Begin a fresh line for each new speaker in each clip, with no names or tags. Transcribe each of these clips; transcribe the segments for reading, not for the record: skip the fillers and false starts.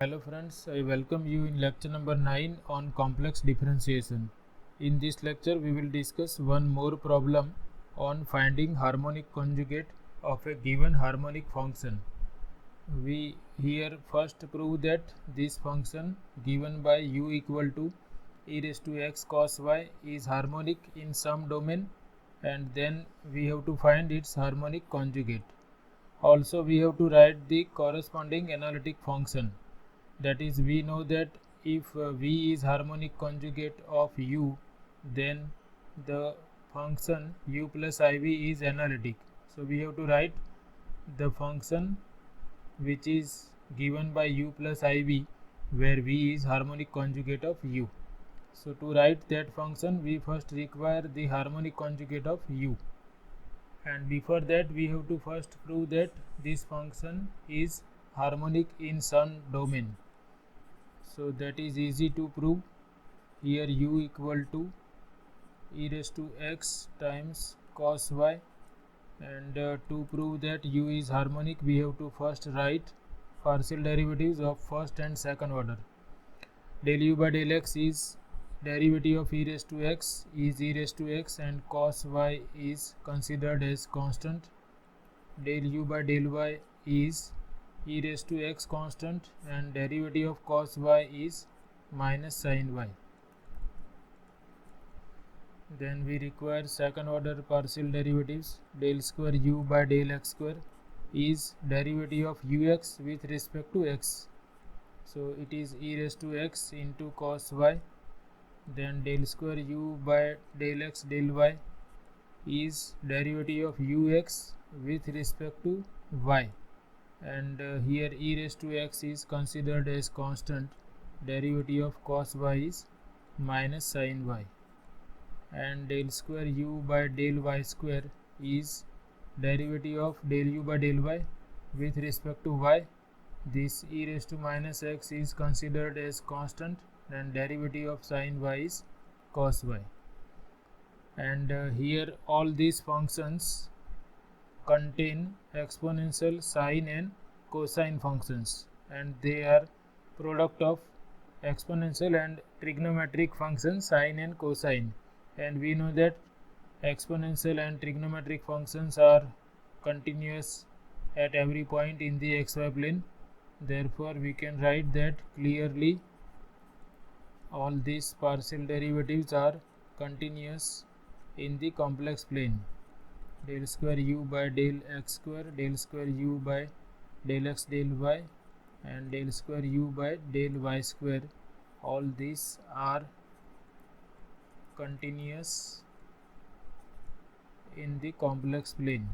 Hello friends, I welcome you in lecture number 9 on complex differentiation. In this lecture we will discuss one more problem on finding harmonic conjugate of a given harmonic function. We here first prove that this function given by u equal to e raised to x cos y is harmonic in some domain, and then we have to find its harmonic conjugate. Also we have to write the corresponding analytic function. That is, we know that if v is harmonic conjugate of u, then the function u plus iv is analytic. So we have to write the function which is given by u plus iv, where v is harmonic conjugate of u. So to write that function, we first require the harmonic conjugate of u, and before that we have to first prove that this function is harmonic in some domain. So that is easy to prove. Here u equal to e raised to x times cos y, and to prove that u is harmonic, we have to first write partial derivatives of first and second order. Del u by del x is derivative of e raised to x is e raised to x, and cos y is considered as constant. Del u by del y is e raised to x constant, and derivative of cos y is minus sin y. Then we require second order partial derivatives. Del square u by del x square is derivative of ux with respect to x, so it is e raised to x into cos y. Then del square u by del x del y is derivative of ux with respect to y, and here e raised to x is considered as constant. Derivative of cos y is minus sin y, and del square u by del y square is derivative of del u by del y with respect to y. This e raised to minus x is considered as constant, and derivative of sin y is cos y. And here all these functions contain exponential, sine and cosine functions, and they are product of exponential and trigonometric functions sine and cosine, and we know that exponential and trigonometric functions are continuous at every point in the xy plane. Therefore we can write that clearly all these partial derivatives are continuous in the complex plane. Del square u by del x square, del square u by del x del y, and del square u by del y square, all these are continuous in the complex plane,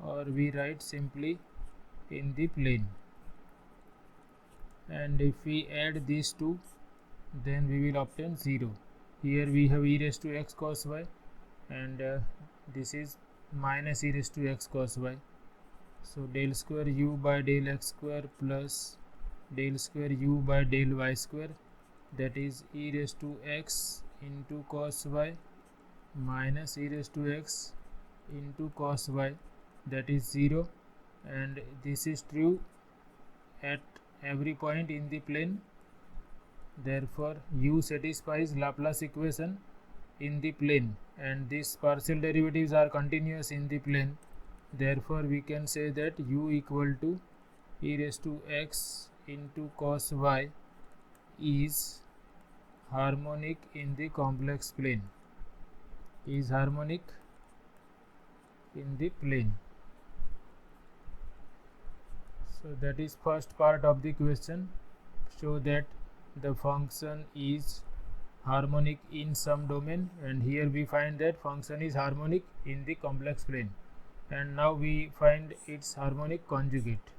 or we write simply in the plane. And if we add these two, then we will obtain 0. Here we have e raised to x cos y, and this is minus e raised to x cos y. So del square u by del x square plus del square u by del y square, that is e raised to x into cos y minus e raised to x into cos y, that is 0, and this is true at every point in the plane. Therefore u satisfies Laplace equation in the plane, and these partial derivatives are continuous in the plane. Therefore we can say that u equal to e raised to x into cos y is harmonic in the complex plane, is harmonic in the plane. So that is first part of the question. Show that the function is harmonic in some domain, and here we find that function is harmonic in the complex plane. And now we find its harmonic conjugate.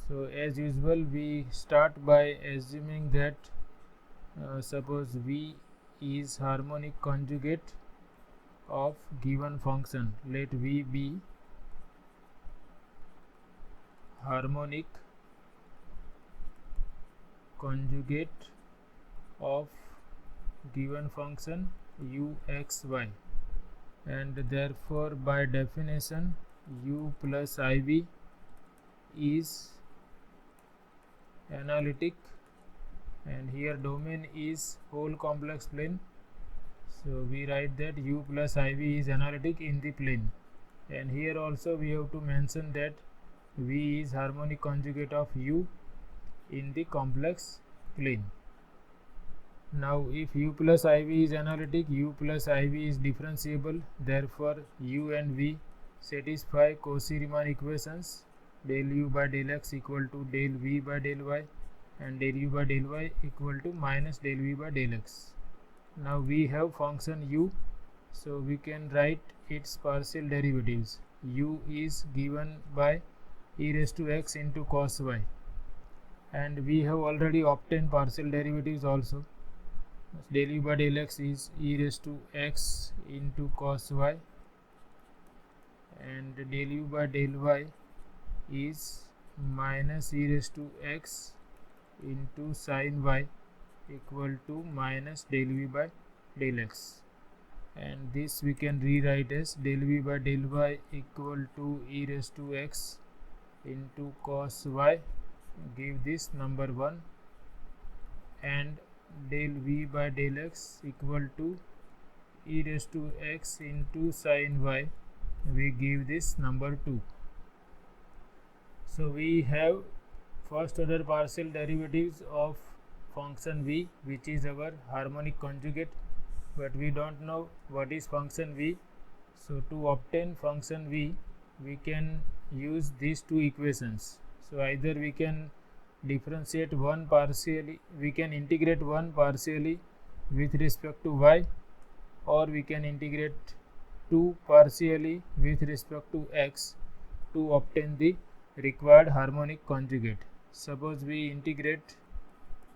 So as usual we start by assuming that suppose v is harmonic conjugate of given function. Let v be harmonic conjugate of given function u x y, and therefore by definition u plus iv is analytic, and here domain is whole complex plane. So we write that u plus iv is analytic in the plane, and here also we have to mention that v is harmonic conjugate of u in the complex plane. Now if u plus iv is analytic, u plus iv is differentiable, therefore u and v satisfy Cauchy-Riemann equations del u by del x equal to del v by del y and del u by del y equal to minus del v by del x. Now we have function u, so we can write its partial derivatives. U is given by e raised to x into cos y, and we have already obtained partial derivatives also. Del u by del x is e raised to x into cos y, and del u by del y is minus e raised to x into sin y equal to minus del v by del x, and this we can rewrite as del v by del y equal to e raised to x into cos y, give this number 1, and del v by del x equal to e raised to x into sin y, we give this number 2. So we have first order partial derivatives of function v, which is our harmonic conjugate, but we don't know what is function v. So to obtain function v, we can use these two equations. So either we can differentiate one partially, we can integrate one partially with respect to y, or we can integrate two partially with respect to x to obtain the required harmonic conjugate. Suppose we integrate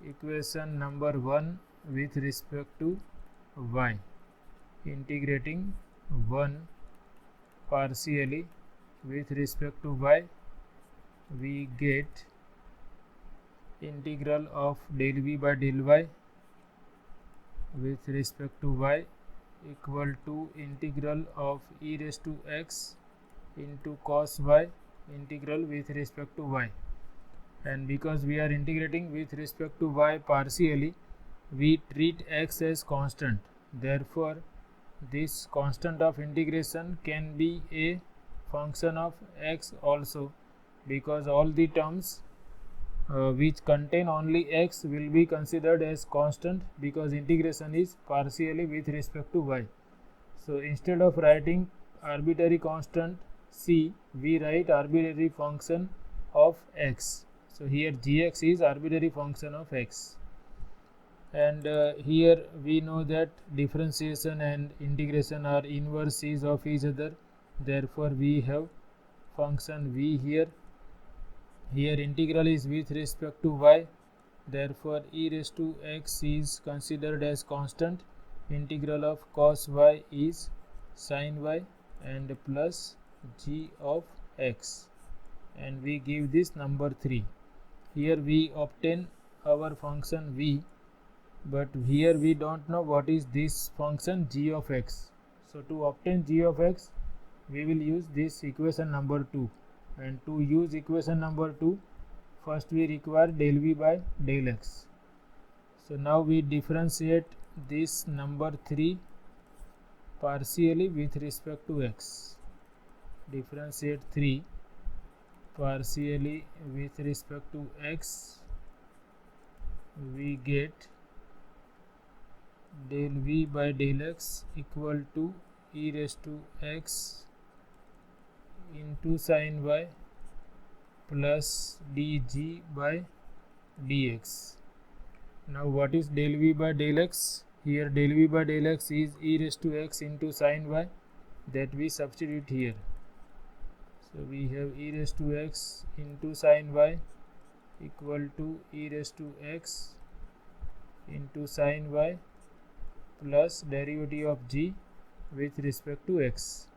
equation number 1 with respect to y, integrating 1 partially with respect to y, we get integral of del v by del y with respect to y equal to integral of e raised to x into cos y integral with respect to y. And because we are integrating with respect to y partially, we treat x as constant. Therefore, this constant of integration can be a function of x also, because all the terms which contain only x will be considered as constant, because integration is partially with respect to y. So instead of writing arbitrary constant c, we write arbitrary function of x. So here gx is arbitrary function of x, and here we know that differentiation and integration are inverses of each other. Therefore we have function v here. Here integral is with respect to y, therefore e raised to x is considered as constant. Integral of cos y is sin y and plus g of x, and we give this number 3. Here we obtain our function v, but here we don't know what is this function g of x. So to obtain g of x, we will use this equation number 2, and to use equation number 2, first we require del v by del x. So now we differentiate this number 3 partially with respect to x. Differentiate 3 partially with respect to x, we get del v by del x equal to e raised to x into sin y plus dg by dx. Now what is del v by del x? Here del v by del x is e raised to x into sin y, that we substitute here. So we have e raised to x into sin y equal to e raised to x into sin y plus derivative of g with respect to x,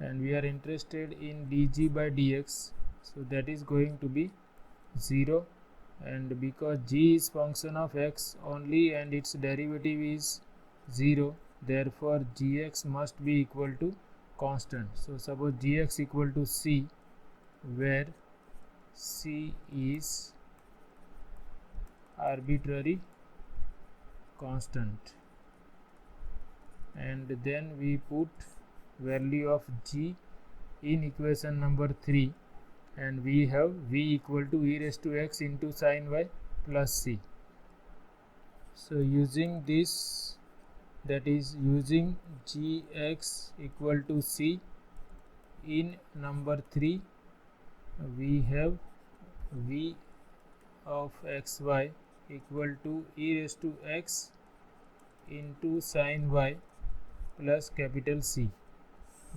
and we are interested in dg by dx, so that is going to be 0, and because g is function of x only and its derivative is 0, therefore gx must be equal to constant. So suppose gx equal to c, where c is arbitrary constant, and then we put value of g in equation number 3, and we have v equal to e raised to x into sin y plus c. So using this, that is using gx equal to c in number 3, we have v of xy equal to e raised to x into sin y plus capital C,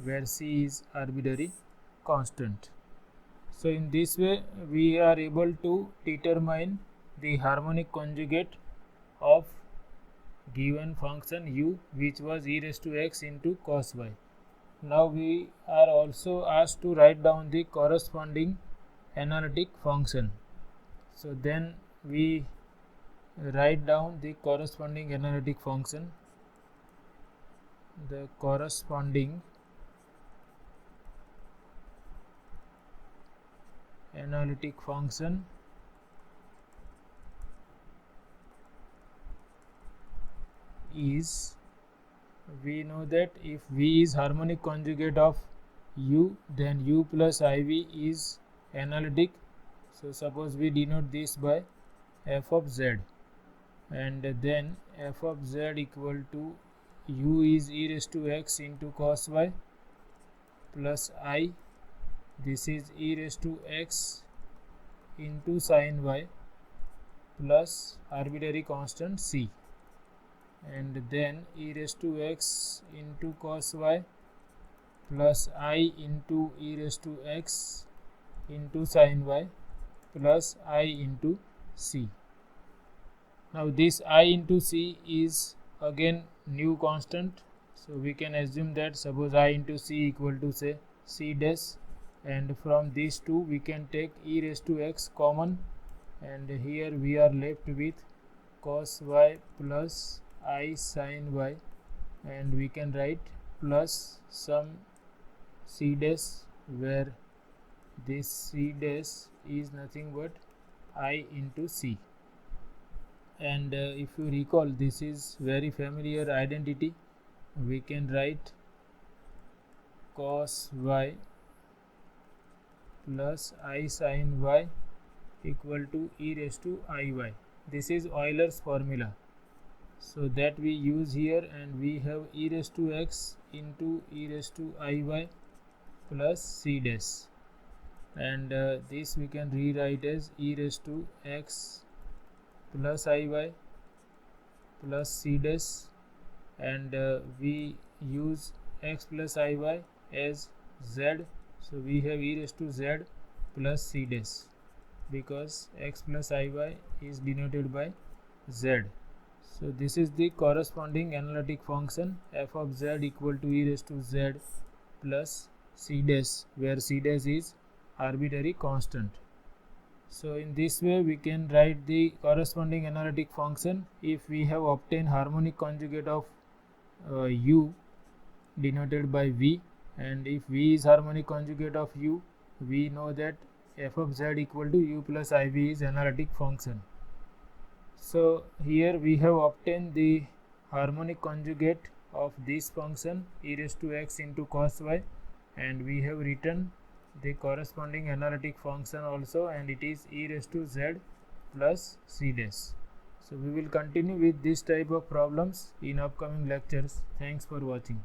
where C is arbitrary constant. So in this way we are able to determine the harmonic conjugate of given function u, which was e raised to x into cos y. Now we are also asked to write down the corresponding analytic function. So then we write down the corresponding analytic function. The corresponding analytic function is, we know that if v is harmonic conjugate of u, then u plus iv is analytic. So suppose we denote this by f of z, and then f of z equal to u is e raised to x into cos y plus I, this is e raised to x into sin y plus arbitrary constant c, and then e raised to x into cos y plus I into e raised to x into sin y plus I into c. Now this I into c is again new constant, so we can assume that suppose I into c equal to say c dash, and from these two we can take e raised to x common, and here we are left with cos y plus I sin y, and we can write plus some c dash, where this c dash is nothing but I into c. And if you recall, this is very familiar identity. We can write cos y plus I sin y equal to e raised to iy. This is Euler's formula, so that we use here, and we have e raised to x into e raised to iy plus c dash, and this we can rewrite as e raised to x plus iy plus c dash, and we use x plus iy as z, so we have e raised to z plus c dash, because x plus iy is denoted by z. So this is the corresponding analytic function f of z equal to e raised to z plus c dash, where c dash is arbitrary constant. So in this way we can write the corresponding analytic function if we have obtained harmonic conjugate of u denoted by v, and if v is harmonic conjugate of u, we know that f of z equal to u plus iv is analytic function. So here we have obtained the harmonic conjugate of this function e raised to x into cos y, and we have written the corresponding analytic function also, and it is e raised to z plus c dash. So we will continue with this type of problems in upcoming lectures. Thanks for watching.